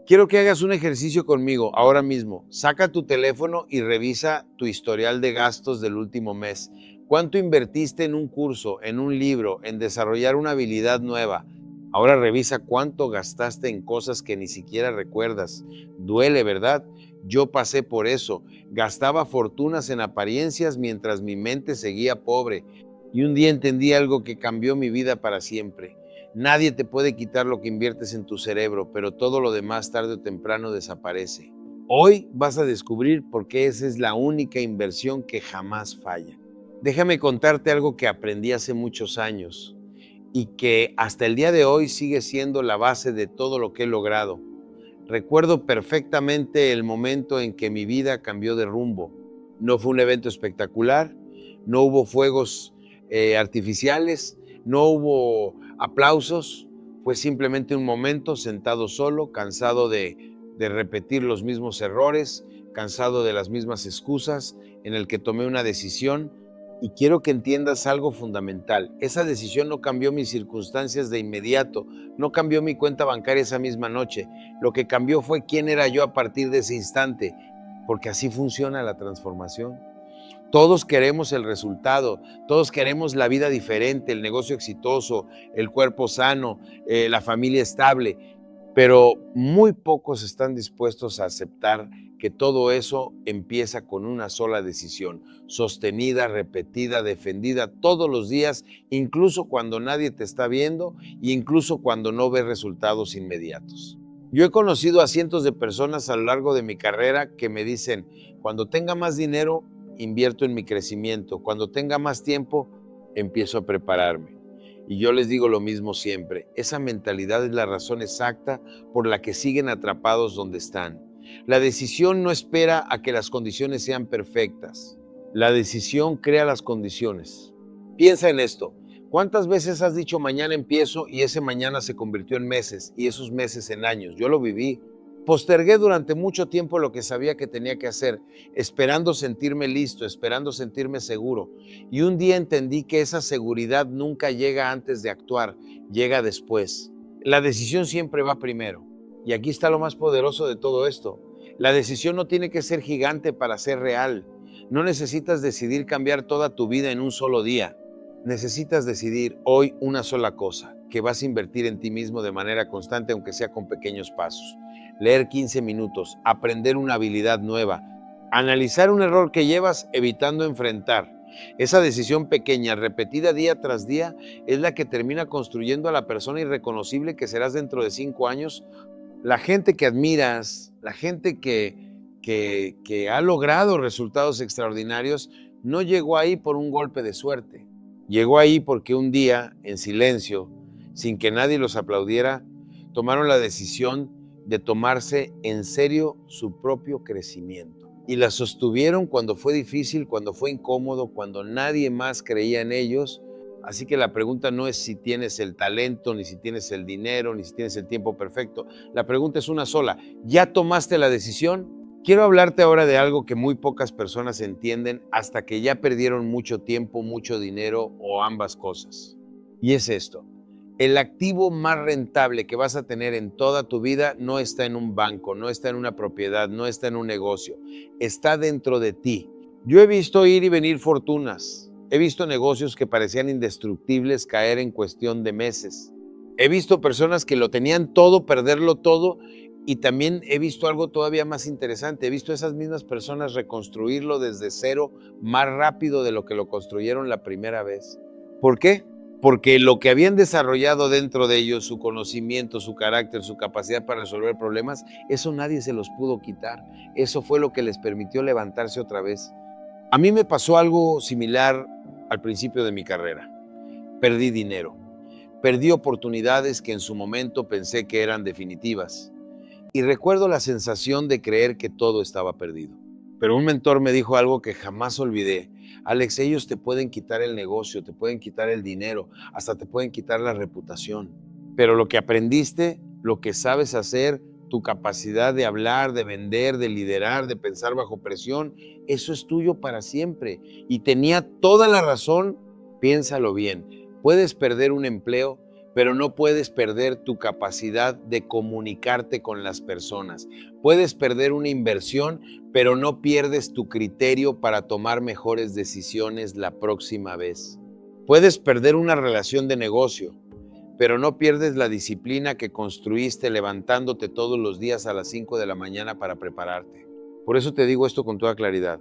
Quiero que hagas un ejercicio conmigo ahora mismo. Saca tu teléfono y revisa tu historial de gastos del último mes. ¿Cuánto invertiste en un curso, en un libro, en desarrollar una habilidad nueva? Ahora revisa cuánto gastaste en cosas que ni siquiera recuerdas. Duele, ¿verdad? Yo pasé por eso. Gastaba fortunas en apariencias mientras mi mente seguía pobre. Y un día entendí algo que cambió mi vida para siempre. Nadie te puede quitar lo que inviertes en tu cerebro, pero todo lo demás tarde o temprano desaparece. Hoy vas a descubrir por qué esa es la única inversión que jamás falla. Déjame contarte algo que aprendí hace muchos años y que hasta el día de hoy sigue siendo la base de todo lo que he logrado. Recuerdo perfectamente el momento en que mi vida cambió de rumbo. No fue un evento espectacular, no hubo fuegos artificiales, no hubo aplausos, fue simplemente un momento sentado solo, cansado de repetir los mismos errores, cansado de las mismas excusas, en el que tomé una decisión. Y quiero que entiendas algo fundamental. Esa decisión no cambió mis circunstancias de inmediato, no cambió mi cuenta bancaria esa misma noche. Lo que cambió fue quién era yo a partir de ese instante, porque así funciona la transformación. Todos queremos el resultado, todos queremos la vida diferente, el negocio exitoso, el cuerpo sano, la familia estable, pero muy pocos están dispuestos a aceptar que todo eso empieza con una sola decisión, sostenida, repetida, defendida todos los días, incluso cuando nadie te está viendo e incluso cuando no ves resultados inmediatos. Yo he conocido a cientos de personas a lo largo de mi carrera que me dicen, cuando tenga más dinero, invierto en mi crecimiento. Cuando tenga más tiempo, empiezo a prepararme. Y yo les digo lo mismo siempre. Esa mentalidad es la razón exacta por la que siguen atrapados donde están. La decisión no espera a que las condiciones sean perfectas. La decisión crea las condiciones. Piensa en esto. ¿Cuántas veces has dicho mañana empiezo y ese mañana se convirtió en meses y esos meses en años? Yo lo viví. Postergué durante mucho tiempo lo que sabía que tenía que hacer, esperando sentirme listo, esperando sentirme seguro. Y un día entendí que esa seguridad nunca llega antes de actuar, llega después. La decisión siempre va primero. Y aquí está lo más poderoso de todo esto. La decisión no tiene que ser gigante para ser real. No necesitas decidir cambiar toda tu vida en un solo día. Necesitas decidir hoy una sola cosa, que vas a invertir en ti mismo de manera constante, aunque sea con pequeños pasos. Leer 15 minutos, aprender una habilidad nueva, analizar un error que llevas evitando enfrentar. Esa decisión pequeña, repetida día tras día, es la que termina construyendo a la persona irreconocible que serás dentro de 5 años. La gente que admiras, la gente que ha logrado resultados extraordinarios, no llegó ahí por un golpe de suerte. Llegó ahí porque un día, en silencio, sin que nadie los aplaudiera, tomaron la decisión de tomarse en serio su propio crecimiento. Y la sostuvieron cuando fue difícil, cuando fue incómodo, cuando nadie más creía en ellos. Así que la pregunta no es si tienes el talento, ni si tienes el dinero, ni si tienes el tiempo perfecto. La pregunta es una sola. ¿Ya tomaste la decisión? Quiero hablarte ahora de algo que muy pocas personas entienden hasta que ya perdieron mucho tiempo, mucho dinero o ambas cosas. Y es esto. El activo más rentable que vas a tener en toda tu vida no está en un banco, no está en una propiedad, no está en un negocio, está dentro de ti. Yo he visto ir y venir fortunas, he visto negocios que parecían indestructibles caer en cuestión de meses. He visto personas que lo tenían todo, perderlo todo, y también he visto algo todavía más interesante, he visto a esas mismas personas reconstruirlo desde cero más rápido de lo que lo construyeron la primera vez. ¿Por qué? Porque lo que habían desarrollado dentro de ellos, su conocimiento, su carácter, su capacidad para resolver problemas, eso nadie se los pudo quitar. Eso fue lo que les permitió levantarse otra vez. A mí me pasó algo similar al principio de mi carrera. Perdí dinero. Perdí oportunidades que en su momento pensé que eran definitivas. Y recuerdo la sensación de creer que todo estaba perdido. Pero un mentor me dijo algo que jamás olvidé. Alex, ellos te pueden quitar el negocio, te pueden quitar el dinero, hasta te pueden quitar la reputación. Pero lo que aprendiste, lo que sabes hacer, tu capacidad de hablar, de vender, de liderar, de pensar bajo presión, eso es tuyo para siempre. Y tenía toda la razón, piénsalo bien. Puedes perder un empleo, pero no puedes perder tu capacidad de comunicarte con las personas. Puedes perder una inversión, pero no pierdes tu criterio para tomar mejores decisiones la próxima vez. Puedes perder una relación de negocio, pero no pierdes la disciplina que construiste levantándote todos los días a las 5 de la mañana para prepararte. Por eso te digo esto con toda claridad.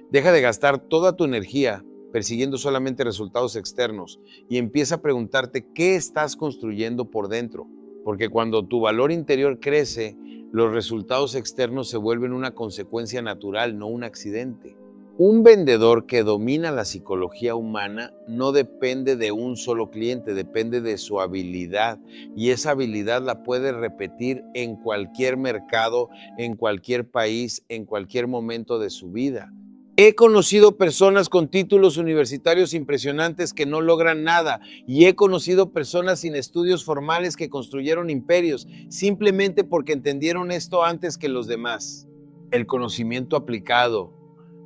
Deja de gastar toda tu energía persiguiendo solamente resultados externos y empieza a preguntarte qué estás construyendo por dentro. Porque cuando tu valor interior crece, los resultados externos se vuelven una consecuencia natural, no un accidente. Un vendedor que domina la psicología humana no depende de un solo cliente, depende de su habilidad, y esa habilidad la puede repetir en cualquier mercado, en cualquier país, en cualquier momento de su vida. He conocido personas con títulos universitarios impresionantes que no logran nada, y he conocido personas sin estudios formales que construyeron imperios simplemente porque entendieron esto antes que los demás. El conocimiento aplicado,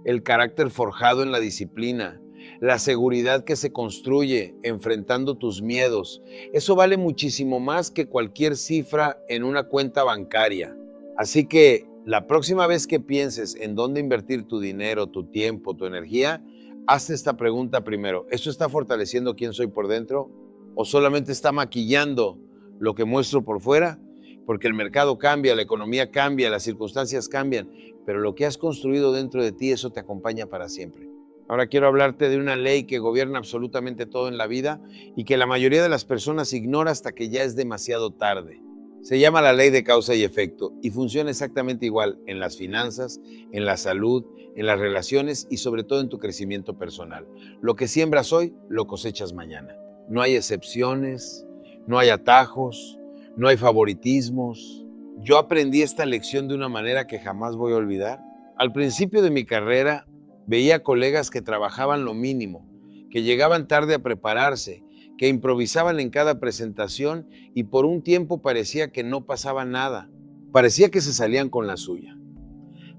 el carácter forjado en la disciplina, la seguridad que se construye enfrentando tus miedos, eso vale muchísimo más que cualquier cifra en una cuenta bancaria. Así que la próxima vez que pienses en dónde invertir tu dinero, tu tiempo, tu energía, hazte esta pregunta primero. ¿Esto está fortaleciendo quién soy por dentro? ¿O solamente está maquillando lo que muestro por fuera? Porque el mercado cambia, la economía cambia, las circunstancias cambian, pero lo que has construido dentro de ti, eso te acompaña para siempre. Ahora quiero hablarte de una ley que gobierna absolutamente todo en la vida y que la mayoría de las personas ignora hasta que ya es demasiado tarde. Se llama la ley de causa y efecto y funciona exactamente igual en las finanzas, en la salud, en las relaciones y sobre todo en tu crecimiento personal. Lo que siembras hoy, lo cosechas mañana. No hay excepciones, no hay atajos, no hay favoritismos. Yo aprendí esta lección de una manera que jamás voy a olvidar. Al principio de mi carrera, veía colegas que trabajaban lo mínimo, que llegaban tarde a prepararse, que improvisaban en cada presentación y por un tiempo parecía que no pasaba nada. Parecía que se salían con la suya.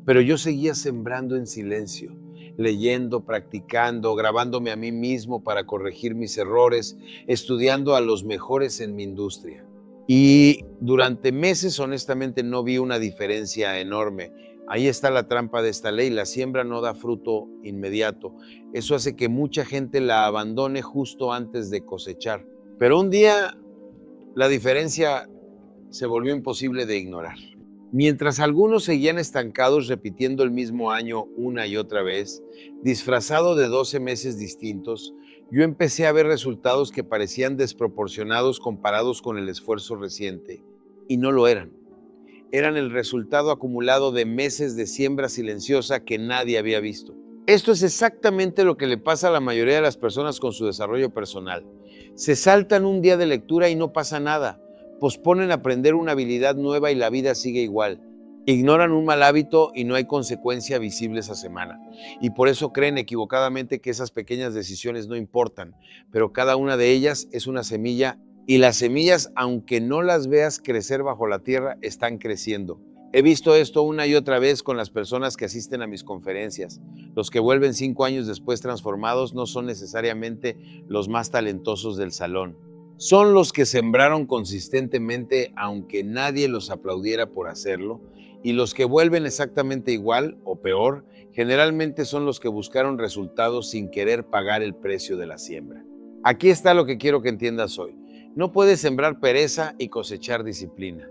Pero yo seguía sembrando en silencio, leyendo, practicando, grabándome a mí mismo para corregir mis errores, estudiando a los mejores en mi industria. Y durante meses, honestamente, no vi una diferencia enorme. Ahí está la trampa de esta ley, la siembra no da fruto inmediato. Eso hace que mucha gente la abandone justo antes de cosechar. Pero un día la diferencia se volvió imposible de ignorar. Mientras algunos seguían estancados repitiendo el mismo año una y otra vez, disfrazado de 12 meses distintos, yo empecé a ver resultados que parecían desproporcionados comparados con el esfuerzo reciente, y no lo eran. Eran el resultado acumulado de meses de siembra silenciosa que nadie había visto. Esto es exactamente lo que le pasa a la mayoría de las personas con su desarrollo personal. Se saltan un día de lectura y no pasa nada. Posponen aprender una habilidad nueva y la vida sigue igual. Ignoran un mal hábito y no hay consecuencia visible esa semana. Y por eso creen equivocadamente que esas pequeñas decisiones no importan, pero cada una de ellas es una semilla y las semillas, aunque no las veas crecer bajo la tierra, están creciendo. He visto esto una y otra vez con las personas que asisten a mis conferencias. Los que vuelven 5 años después transformados no son necesariamente los más talentosos del salón. Son los que sembraron consistentemente aunque nadie los aplaudiera por hacerlo, y los que vuelven exactamente igual o peor, generalmente son los que buscaron resultados sin querer pagar el precio de la siembra. Aquí está lo que quiero que entiendas hoy. No puedes sembrar pereza y cosechar disciplina.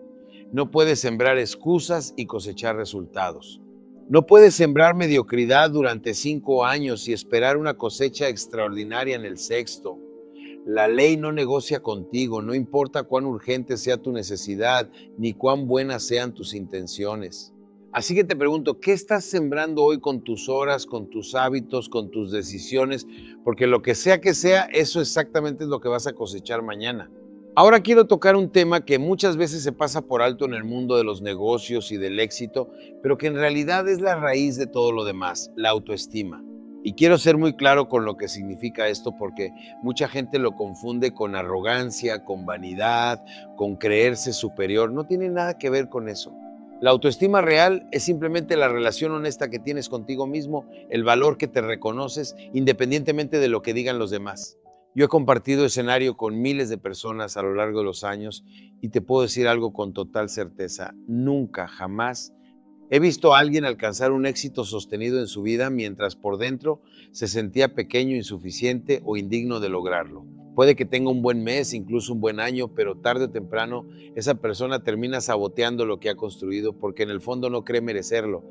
No puedes sembrar excusas y cosechar resultados. No puedes sembrar mediocridad durante 5 años y esperar una cosecha extraordinaria en el 6º. La ley no negocia contigo, no importa cuán urgente sea tu necesidad, ni cuán buenas sean tus intenciones. Así que te pregunto, ¿qué estás sembrando hoy con tus horas, con tus hábitos, con tus decisiones? Porque lo que sea, eso exactamente es lo que vas a cosechar mañana. Ahora quiero tocar un tema que muchas veces se pasa por alto en el mundo de los negocios y del éxito, pero que en realidad es la raíz de todo lo demás, la autoestima. Y quiero ser muy claro con lo que significa esto porque mucha gente lo confunde con arrogancia, con vanidad, con creerse superior. No tiene nada que ver con eso. La autoestima real es simplemente la relación honesta que tienes contigo mismo, el valor que te reconoces independientemente de lo que digan los demás. Yo he compartido escenario con miles de personas a lo largo de los años y te puedo decir algo con total certeza. Nunca, jamás he visto a alguien alcanzar un éxito sostenido en su vida mientras por dentro se sentía pequeño, insuficiente o indigno de lograrlo. Puede que tenga un buen mes, incluso un buen año, pero tarde o temprano esa persona termina saboteando lo que ha construido porque en el fondo no cree merecerlo.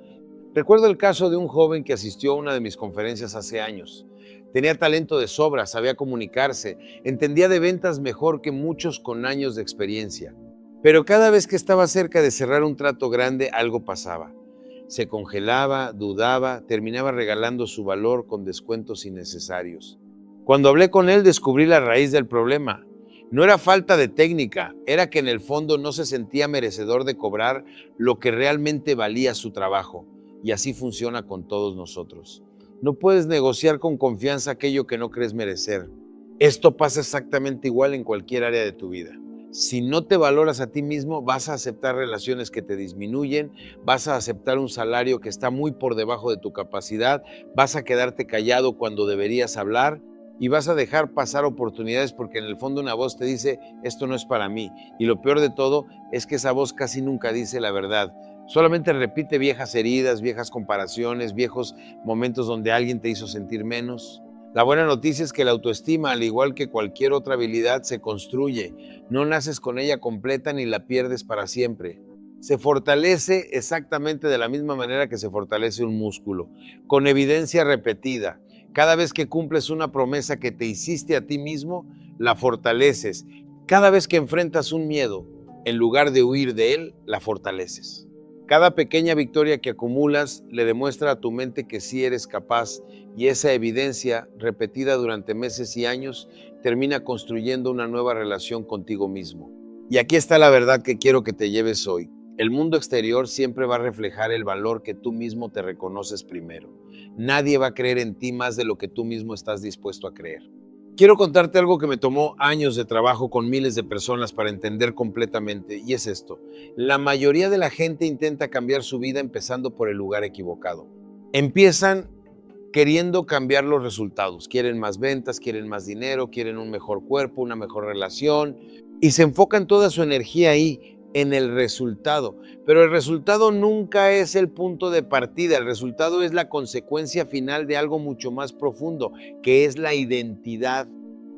Recuerdo el caso de un joven que asistió a una de mis conferencias hace años. Tenía talento de sobra, sabía comunicarse, entendía de ventas mejor que muchos con años de experiencia. Pero cada vez que estaba cerca de cerrar un trato grande, algo pasaba. Se congelaba, dudaba, terminaba regalando su valor con descuentos innecesarios. Cuando hablé con él, descubrí la raíz del problema. No era falta de técnica, era que en el fondo no se sentía merecedor de cobrar lo que realmente valía su trabajo. Y así funciona con todos nosotros. No puedes negociar con confianza aquello que no crees merecer. Esto pasa exactamente igual en cualquier área de tu vida. Si no te valoras a ti mismo, vas a aceptar relaciones que te disminuyen, vas a aceptar un salario que está muy por debajo de tu capacidad, vas a quedarte callado cuando deberías hablar y vas a dejar pasar oportunidades porque en el fondo una voz te dice, esto no es para mí. Y lo peor de todo es que esa voz casi nunca dice la verdad. Solamente repite viejas heridas, viejas comparaciones, viejos momentos donde alguien te hizo sentir menos. La buena noticia es que la autoestima, al igual que cualquier otra habilidad, se construye. No naces con ella completa ni la pierdes para siempre. Se fortalece exactamente de la misma manera que se fortalece un músculo, con evidencia repetida. Cada vez que cumples una promesa que te hiciste a ti mismo, la fortaleces. Cada vez que enfrentas un miedo, en lugar de huir de él, la fortaleces. Cada pequeña victoria que acumulas le demuestra a tu mente que sí eres capaz y esa evidencia, repetida durante meses y años, termina construyendo una nueva relación contigo mismo. Y aquí está la verdad que quiero que te lleves hoy. El mundo exterior siempre va a reflejar el valor que tú mismo te reconoces primero. Nadie va a creer en ti más de lo que tú mismo estás dispuesto a creer. Quiero contarte algo que me tomó años de trabajo con miles de personas para entender completamente, y es esto. La mayoría de la gente intenta cambiar su vida empezando por el lugar equivocado. Empiezan queriendo cambiar los resultados. Quieren más ventas, quieren más dinero, quieren un mejor cuerpo, una mejor relación, y se enfocan toda su energía ahí, en el resultado. Pero el resultado nunca es el punto de partida, el resultado es la consecuencia final de algo mucho más profundo, que es la identidad.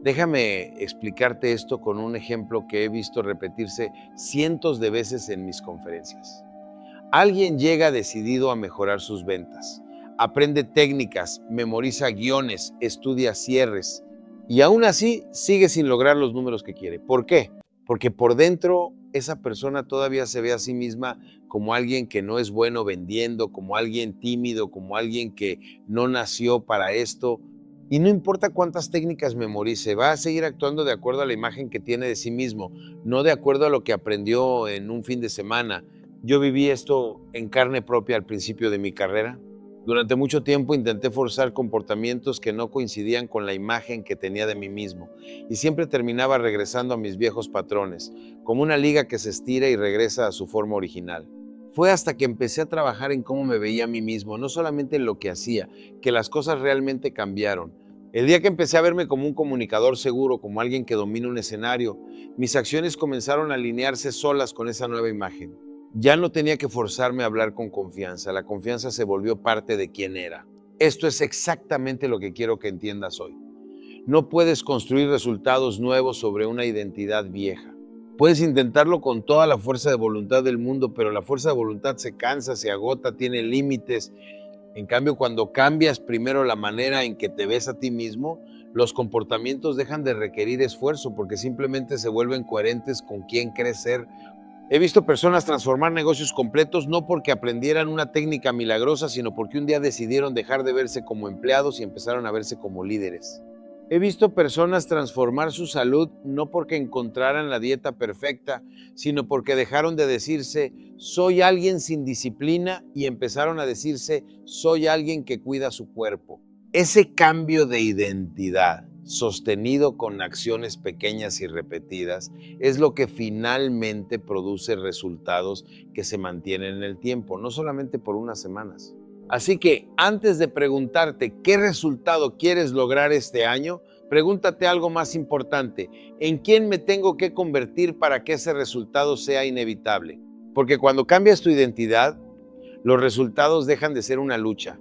Déjame explicarte esto con un ejemplo que he visto repetirse cientos de veces en mis conferencias. Alguien llega decidido a mejorar sus ventas, aprende técnicas, memoriza guiones, estudia cierres y aún así sigue sin lograr los números que quiere. ¿Por qué? Porque por dentro esa persona todavía se ve a sí misma como alguien que no es bueno vendiendo, como alguien tímido, como alguien que no nació para esto. Y no importa cuántas técnicas memorice, va a seguir actuando de acuerdo a la imagen que tiene de sí mismo, no de acuerdo a lo que aprendió en un fin de semana. Yo viví esto en carne propia al principio de mi carrera. Durante mucho tiempo intenté forzar comportamientos que no coincidían con la imagen que tenía de mí mismo y siempre terminaba regresando a mis viejos patrones, como una liga que se estira y regresa a su forma original. Fue hasta que empecé a trabajar en cómo me veía a mí mismo, no solamente en lo que hacía, que las cosas realmente cambiaron. El día que empecé a verme como un comunicador seguro, como alguien que domina un escenario, mis acciones comenzaron a alinearse solas con esa nueva imagen. Ya no tenía que forzarme a hablar con confianza, la confianza se volvió parte de quién era. Esto es exactamente lo que quiero que entiendas hoy. No puedes construir resultados nuevos sobre una identidad vieja. Puedes intentarlo con toda la fuerza de voluntad del mundo, pero la fuerza de voluntad se cansa, se agota, tiene límites. En cambio, cuando cambias primero la manera en que te ves a ti mismo, los comportamientos dejan de requerir esfuerzo porque simplemente se vuelven coherentes con quién crees ser. He visto personas transformar negocios completos no porque aprendieran una técnica milagrosa, sino porque un día decidieron dejar de verse como empleados y empezaron a verse como líderes. He visto personas transformar su salud no porque encontraran la dieta perfecta, sino porque dejaron de decirse soy alguien sin disciplina y empezaron a decirse soy alguien que cuida su cuerpo. Ese cambio de identidad, sostenido con acciones pequeñas y repetidas, es lo que finalmente produce resultados que se mantienen en el tiempo, no solamente por unas semanas. Así que antes de preguntarte qué resultado quieres lograr este año, Pregúntate algo más importante. ¿En quién me tengo que convertir para que ese resultado sea inevitable? Porque cuando cambias tu identidad, los resultados dejan de ser una lucha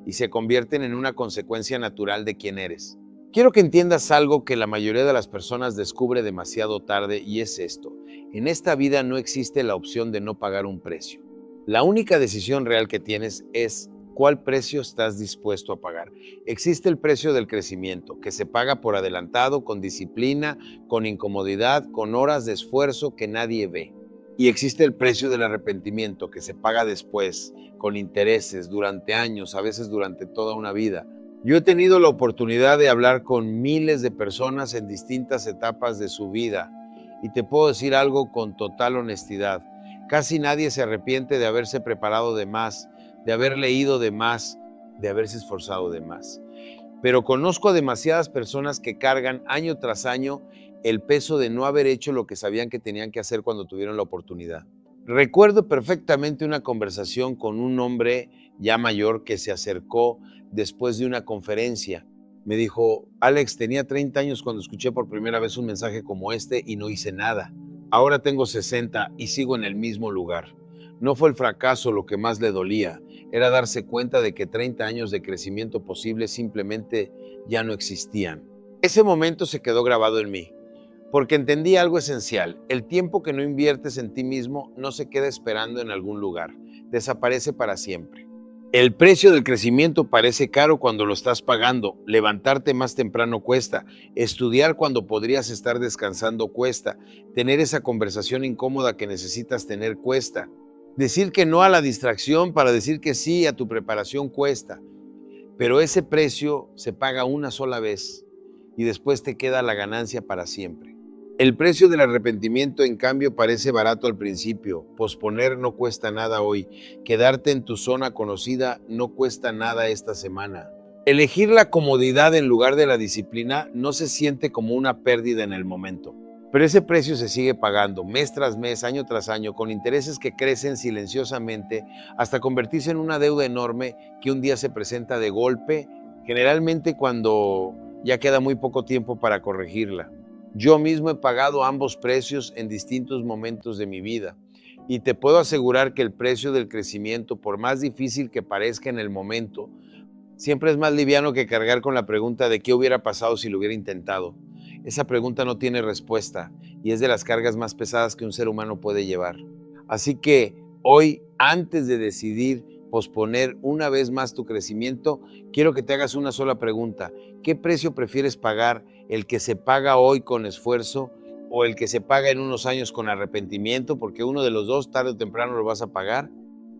y se convierten en una consecuencia natural de quién eres. Quiero que entiendas algo que la mayoría de las personas descubre demasiado tarde, y es esto. En esta vida no existe la opción de no pagar un precio. La única decisión real que tienes es cuál precio estás dispuesto a pagar. Existe el precio del crecimiento, que se paga por adelantado, con disciplina, con incomodidad, con horas de esfuerzo que nadie ve. Y existe el precio del arrepentimiento, que se paga después, con intereses, durante años, a veces durante toda una vida. Yo he tenido la oportunidad de hablar con miles de personas en distintas etapas de su vida, y te puedo decir algo con total honestidad. Casi nadie se arrepiente de haberse preparado de más, de haber leído de más, de haberse esforzado de más. Pero conozco a demasiadas personas que cargan año tras año el peso de no haber hecho lo que sabían que tenían que hacer cuando tuvieron la oportunidad. Recuerdo perfectamente una conversación con un hombre ya mayor que se acercó después de una conferencia. Me dijo: Alex, tenía 30 años cuando escuché por primera vez un mensaje como este y no hice nada. Ahora tengo 60 y sigo en el mismo lugar. No fue el fracaso lo que más le dolía, era darse cuenta de que 30 años de crecimiento posible simplemente ya no existían. Ese momento se quedó grabado en mí, porque entendí algo esencial. El tiempo que no inviertes en ti mismo no se queda esperando en algún lugar, desaparece para siempre. El precio del crecimiento parece caro cuando lo estás pagando. Levantarte más temprano cuesta. Estudiar cuando podrías estar descansando cuesta. Tener esa conversación incómoda que necesitas tener cuesta. Decir que no a la distracción para decir que sí a tu preparación cuesta. Pero ese precio se paga una sola vez y después te queda la ganancia para siempre. El precio del arrepentimiento, en cambio, parece barato al principio. Posponer no cuesta nada hoy. Quedarte en tu zona conocida no cuesta nada esta semana. Elegir la comodidad en lugar de la disciplina no se siente como una pérdida en el momento. Pero ese precio se sigue pagando mes tras mes, año tras año, con intereses que crecen silenciosamente hasta convertirse en una deuda enorme que un día se presenta de golpe, generalmente cuando ya queda muy poco tiempo para corregirla. Yo mismo he pagado ambos precios en distintos momentos de mi vida, y te puedo asegurar que el precio del crecimiento, por más difícil que parezca en el momento, siempre es más liviano que cargar con la pregunta de qué hubiera pasado si lo hubiera intentado. Esa pregunta no tiene respuesta y es de las cargas más pesadas que un ser humano puede llevar. Así que hoy, antes de decidir posponer una vez más tu crecimiento, quiero que te hagas una sola pregunta. ¿Qué precio prefieres pagar? ¿El que se paga hoy con esfuerzo o el que se paga en unos años con arrepentimiento? Porque uno de los dos, tarde o temprano, lo vas a pagar.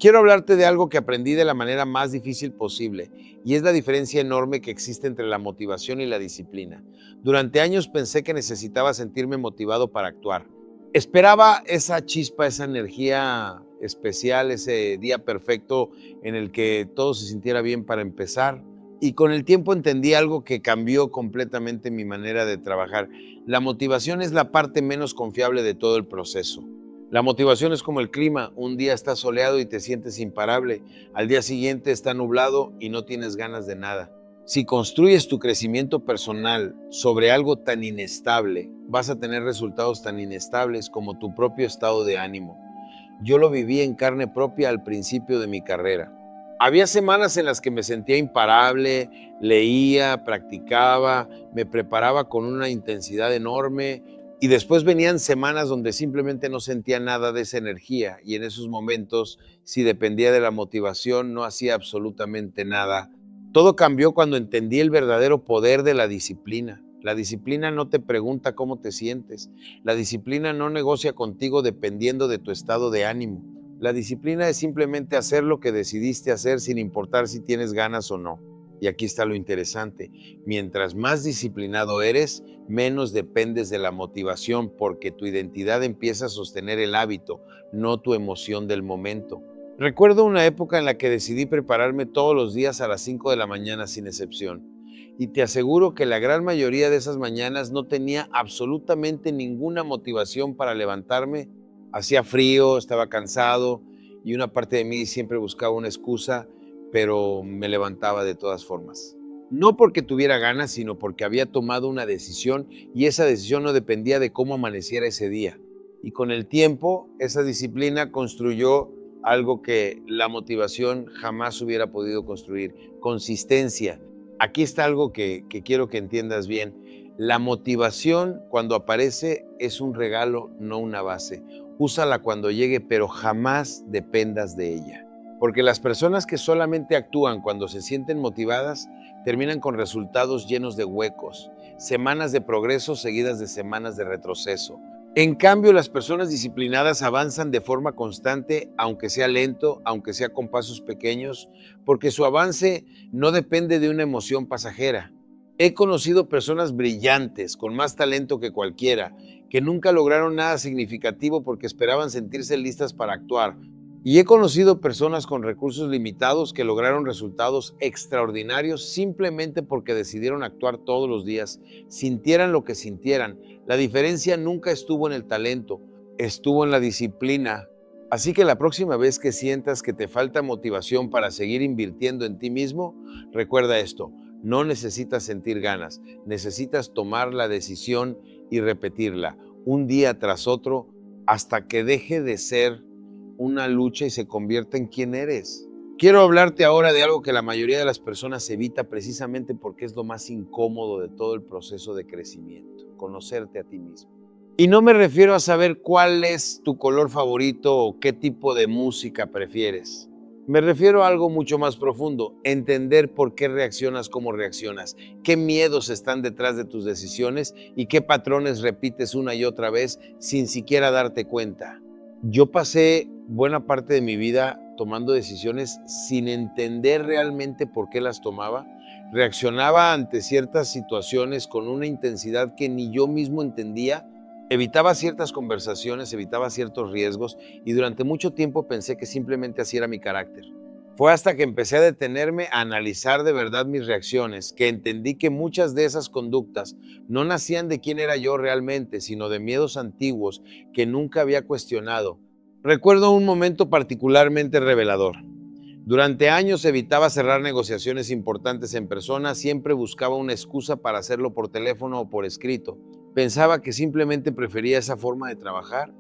Quiero hablarte de algo que aprendí de la manera más difícil posible, y es la diferencia enorme que existe entre la motivación y la disciplina. Durante años pensé que necesitaba sentirme motivado para actuar. Esperaba esa chispa, esa energía especial, ese día perfecto en el que todo se sintiera bien para empezar. Y con el tiempo entendí algo que cambió completamente mi manera de trabajar. La motivación es la parte menos confiable de todo el proceso. La motivación es como el clima. Un día está soleado y te sientes imparable. Al día siguiente está nublado y no tienes ganas de nada. Si construyes tu crecimiento personal sobre algo tan inestable, vas a tener resultados tan inestables como tu propio estado de ánimo. Yo lo viví en carne propia al principio de mi carrera. Había semanas en las que me sentía imparable, leía, practicaba, me preparaba con una intensidad enorme, y después venían semanas donde simplemente no sentía nada de esa energía, y en esos momentos, si dependía de la motivación, no hacía absolutamente nada. Todo cambió cuando entendí el verdadero poder de la disciplina. La disciplina no te pregunta cómo te sientes. La disciplina no negocia contigo dependiendo de tu estado de ánimo. La disciplina es simplemente hacer lo que decidiste hacer sin importar si tienes ganas o no. Y aquí está lo interesante. Mientras más disciplinado eres, menos dependes de la motivación, porque tu identidad empieza a sostener el hábito, no tu emoción del momento. Recuerdo una época en la que decidí prepararme todos los días a las 5 de la mañana sin excepción. Y te aseguro que la gran mayoría de esas mañanas no tenía absolutamente ninguna motivación para levantarme. Hacía frío, estaba cansado y una parte de mí siempre buscaba una excusa, pero me levantaba de todas formas. No porque tuviera ganas, sino porque había tomado una decisión y esa decisión no dependía de cómo amaneciera ese día. Y con el tiempo, esa disciplina construyó algo que la motivación jamás hubiera podido construir: consistencia. Aquí está algo que quiero que entiendas bien. La motivación, cuando aparece, es un regalo, no una base. Úsala cuando llegue, pero jamás dependas de ella. Porque las personas que solamente actúan cuando se sienten motivadas terminan con resultados llenos de huecos, semanas de progreso seguidas de semanas de retroceso. En cambio, las personas disciplinadas avanzan de forma constante, aunque sea lento, aunque sea con pasos pequeños, porque su avance no depende de una emoción pasajera. He conocido personas brillantes, con más talento que cualquiera, que nunca lograron nada significativo porque esperaban sentirse listas para actuar. Y he conocido personas con recursos limitados que lograron resultados extraordinarios simplemente porque decidieron actuar todos los días, sintieran lo que sintieran. La diferencia nunca estuvo en el talento, estuvo en la disciplina. Así que la próxima vez que sientas que te falta motivación para seguir invirtiendo en ti mismo, recuerda esto: no necesitas sentir ganas, necesitas tomar la decisión y repetirla un día tras otro hasta que deje de ser una lucha y se convierta en quien eres. Quiero hablarte ahora de algo que la mayoría de las personas evita precisamente porque es lo más incómodo de todo el proceso de crecimiento: conocerte a ti mismo. Y no me refiero a saber cuál es tu color favorito o qué tipo de música prefieres. Me refiero a algo mucho más profundo: entender por qué reaccionas como reaccionas, qué miedos están detrás de tus decisiones y qué patrones repites una y otra vez sin siquiera darte cuenta. Yo pasé buena parte de mi vida tomando decisiones sin entender realmente por qué las tomaba. Reaccionaba ante ciertas situaciones con una intensidad que ni yo mismo entendía. Evitaba ciertas conversaciones, evitaba ciertos riesgos y durante mucho tiempo pensé que simplemente así era mi carácter. Fue hasta que empecé a detenerme a analizar de verdad mis reacciones que entendí que muchas de esas conductas no nacían de quién era yo realmente, sino de miedos antiguos que nunca había cuestionado. Recuerdo un momento particularmente revelador. Durante años evitaba cerrar negociaciones importantes en persona, siempre buscaba una excusa para hacerlo por teléfono o por escrito. Pensaba que simplemente prefería esa forma de trabajar.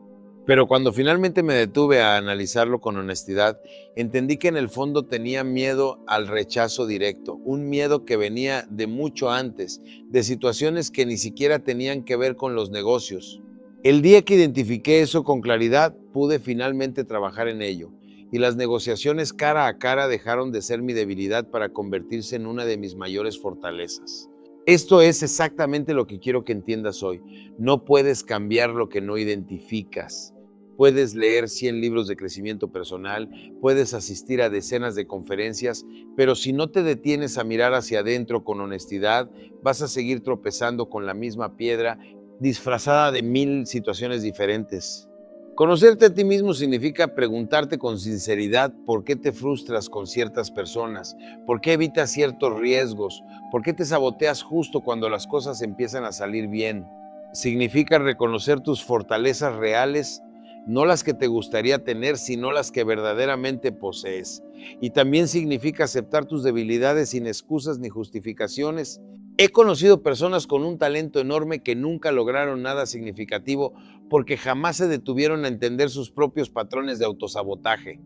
Pero cuando finalmente me detuve a analizarlo con honestidad, entendí que en el fondo tenía miedo al rechazo directo, un miedo que venía de mucho antes, de situaciones que ni siquiera tenían que ver con los negocios. El día que identifiqué eso con claridad, pude finalmente trabajar en ello, y las negociaciones cara a cara dejaron de ser mi debilidad para convertirse en una de mis mayores fortalezas. Esto es exactamente lo que quiero que entiendas hoy. No puedes cambiar lo que no identificas. Puedes leer 100 libros de crecimiento personal, puedes asistir a decenas de conferencias, pero si no te detienes a mirar hacia adentro con honestidad, vas a seguir tropezando con la misma piedra, disfrazada de 1000 situaciones diferentes. Conocerte a ti mismo significa preguntarte con sinceridad por qué te frustras con ciertas personas, por qué evitas ciertos riesgos, por qué te saboteas justo cuando las cosas empiezan a salir bien. Significa reconocer tus fortalezas reales, no las que te gustaría tener, sino las que verdaderamente posees. Y también significa aceptar tus debilidades sin excusas ni justificaciones. He conocido personas con un talento enorme que nunca lograron nada significativo porque jamás se detuvieron a entender sus propios patrones de autosabotaje.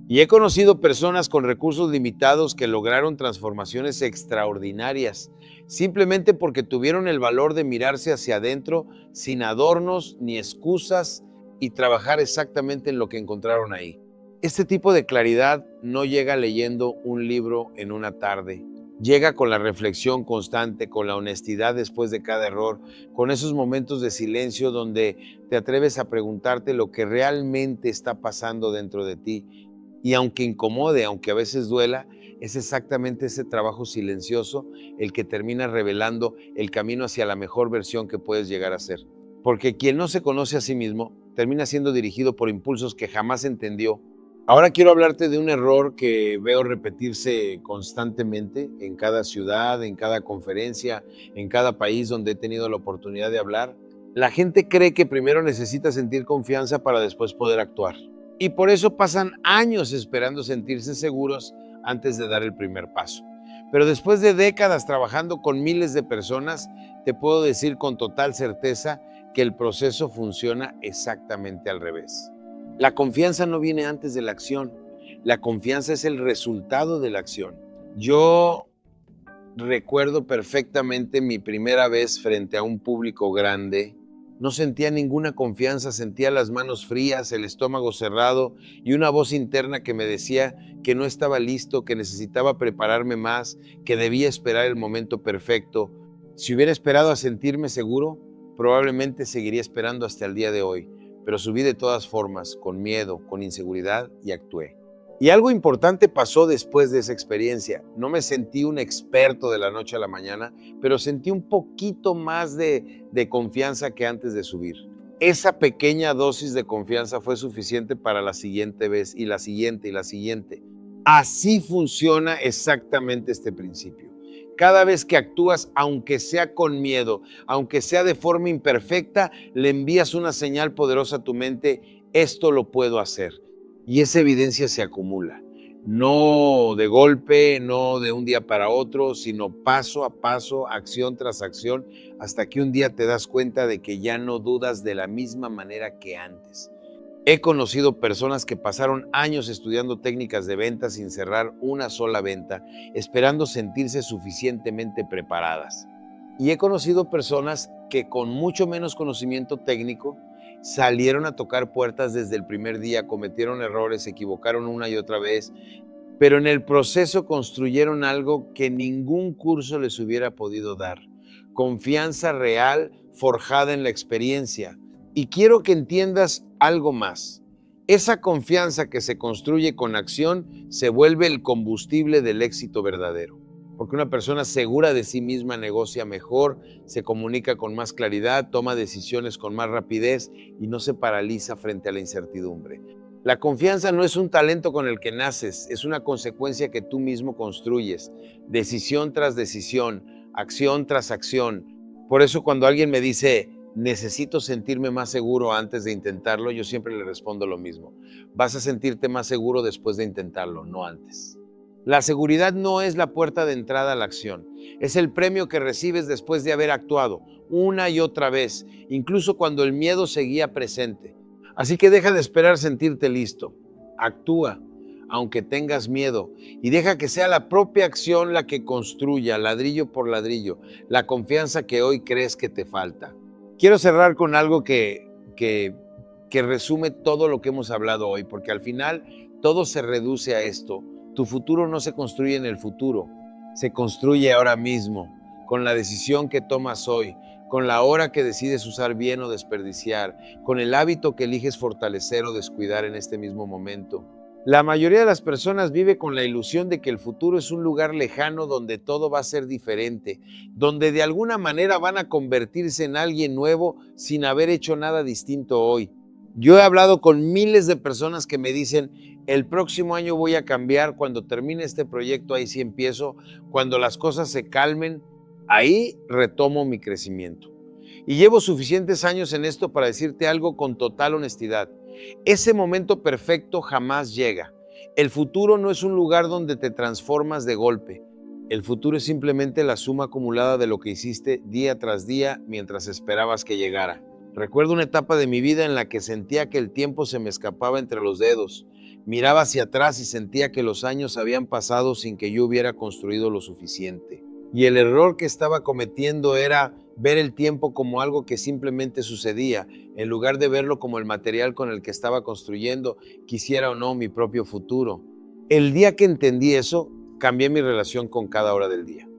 Y he conocido personas con recursos limitados que lograron transformaciones extraordinarias, simplemente porque tuvieron el valor de mirarse hacia adentro sin adornos ni excusas y trabajar exactamente en lo que encontraron ahí. Este tipo de claridad no llega leyendo un libro en una tarde. Llega con la reflexión constante, con la honestidad después de cada error, con esos momentos de silencio donde te atreves a preguntarte lo que realmente está pasando dentro de ti. Y aunque incomode, aunque a veces duela, es exactamente ese trabajo silencioso el que termina revelando el camino hacia la mejor versión que puedes llegar a ser. Porque quien no se conoce a sí mismo termina siendo dirigido por impulsos que jamás entendió. Ahora quiero hablarte de un error que veo repetirse constantemente en cada ciudad, en cada conferencia, en cada país donde he tenido la oportunidad de hablar. La gente cree que primero necesita sentir confianza para después poder actuar. Y por eso pasan años esperando sentirse seguros antes de dar el primer paso. Pero después de décadas trabajando con miles de personas, te puedo decir con total certeza que el proceso funciona exactamente al revés. La confianza no viene antes de la acción. La confianza es el resultado de la acción. Yo recuerdo perfectamente mi primera vez frente a un público grande. No sentía ninguna confianza, sentía las manos frías, el estómago cerrado y una voz interna que me decía que no estaba listo, que necesitaba prepararme más, que debía esperar el momento perfecto. Si hubiera esperado a sentirme seguro, probablemente seguiría esperando hasta el día de hoy, pero subí de todas formas, con miedo, con inseguridad y actué. Y algo importante pasó después de esa experiencia. No me sentí un experto de la noche a la mañana, pero sentí un poquito más de confianza que antes de subir. Esa pequeña dosis de confianza fue suficiente para la siguiente vez y la siguiente y la siguiente. Así funciona exactamente este principio. Cada vez que actúas, aunque sea con miedo, aunque sea de forma imperfecta, le envías una señal poderosa a tu mente: esto lo puedo hacer. Y esa evidencia se acumula, no de golpe, no de un día para otro, sino paso a paso, acción tras acción, hasta que un día te das cuenta de que ya no dudas de la misma manera que antes. He conocido personas que pasaron años estudiando técnicas de venta sin cerrar una sola venta, esperando sentirse suficientemente preparadas. Y he conocido personas que con mucho menos conocimiento técnico salieron a tocar puertas desde el primer día, cometieron errores, se equivocaron una y otra vez, pero en el proceso construyeron algo que ningún curso les hubiera podido dar: confianza real forjada en la experiencia. Y quiero que entiendas algo más. Esa confianza que se construye con acción se vuelve el combustible del éxito verdadero. Porque una persona segura de sí misma negocia mejor, se comunica con más claridad, toma decisiones con más rapidez y no se paraliza frente a la incertidumbre. La confianza no es un talento con el que naces, es una consecuencia que tú mismo construyes, decisión tras decisión, acción tras acción. Por eso cuando alguien me dice: necesito sentirme más seguro antes de intentarlo, yo siempre le respondo lo mismo: vas a sentirte más seguro después de intentarlo, no antes. La seguridad no es la puerta de entrada a la acción, es el premio que recibes después de haber actuado una y otra vez, incluso cuando el miedo seguía presente. Así que deja de esperar sentirte listo, actúa, aunque tengas miedo, y deja que sea la propia acción la que construya, ladrillo por ladrillo, la confianza que hoy crees que te falta. Quiero cerrar con algo que resume todo lo que hemos hablado hoy, porque al final todo se reduce a esto. Tu futuro no se construye en el futuro, se construye ahora mismo, con la decisión que tomas hoy, con la hora que decides usar bien o desperdiciar, con el hábito que eliges fortalecer o descuidar en este mismo momento. La mayoría de las personas vive con la ilusión de que el futuro es un lugar lejano donde todo va a ser diferente, donde de alguna manera van a convertirse en alguien nuevo sin haber hecho nada distinto hoy. Yo he hablado con miles de personas que me dicen: el próximo año voy a cambiar, cuando termine este proyecto ahí sí empiezo, cuando las cosas se calmen, ahí retomo mi crecimiento. Y llevo suficientes años en esto para decirte algo con total honestidad: ese momento perfecto jamás llega. El futuro no es un lugar donde te transformas de golpe. El futuro es simplemente la suma acumulada de lo que hiciste día tras día mientras esperabas que llegara. Recuerdo una etapa de mi vida en la que sentía que el tiempo se me escapaba entre los dedos. Miraba hacia atrás y sentía que los años habían pasado sin que yo hubiera construido lo suficiente. Y el error que estaba cometiendo era ver el tiempo como algo que simplemente sucedía, en lugar de verlo como el material con el que estaba construyendo, quisiera o no, mi propio futuro. El día que entendí eso, cambié mi relación con cada hora del día.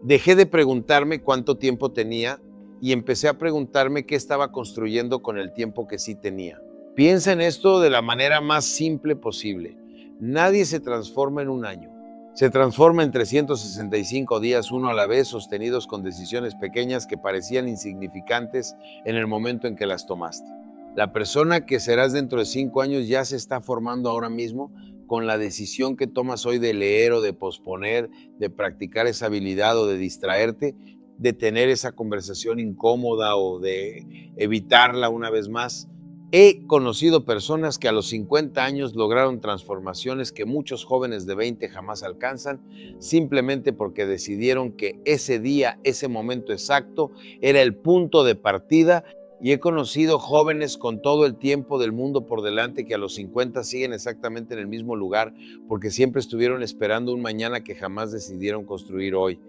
Dejé de preguntarme cuánto tiempo tenía y empecé a preguntarme qué estaba construyendo con el tiempo que sí tenía. Piensa en esto de la manera más simple posible. Nadie se transforma en un año. Se transforma en 365 días, uno a la vez, sostenidos con decisiones pequeñas que parecían insignificantes en el momento en que las tomaste. La persona que serás dentro de 5 años ya se está formando ahora mismo con la decisión que tomas hoy de leer o de posponer, de practicar esa habilidad o de distraerte, de tener esa conversación incómoda o de evitarla una vez más. He conocido personas que a los 50 años lograron transformaciones que muchos jóvenes de 20 jamás alcanzan, simplemente porque decidieron que ese día, ese momento exacto, era el punto de partida. Y he conocido jóvenes con todo el tiempo del mundo por delante que a los 50 siguen exactamente en el mismo lugar porque siempre estuvieron esperando un mañana que jamás decidieron construir hoy.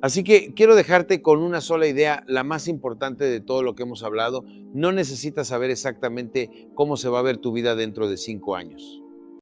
Así que quiero dejarte con una sola idea, la más importante de todo lo que hemos hablado. No necesitas saber exactamente cómo se va a ver tu vida dentro de 5 años.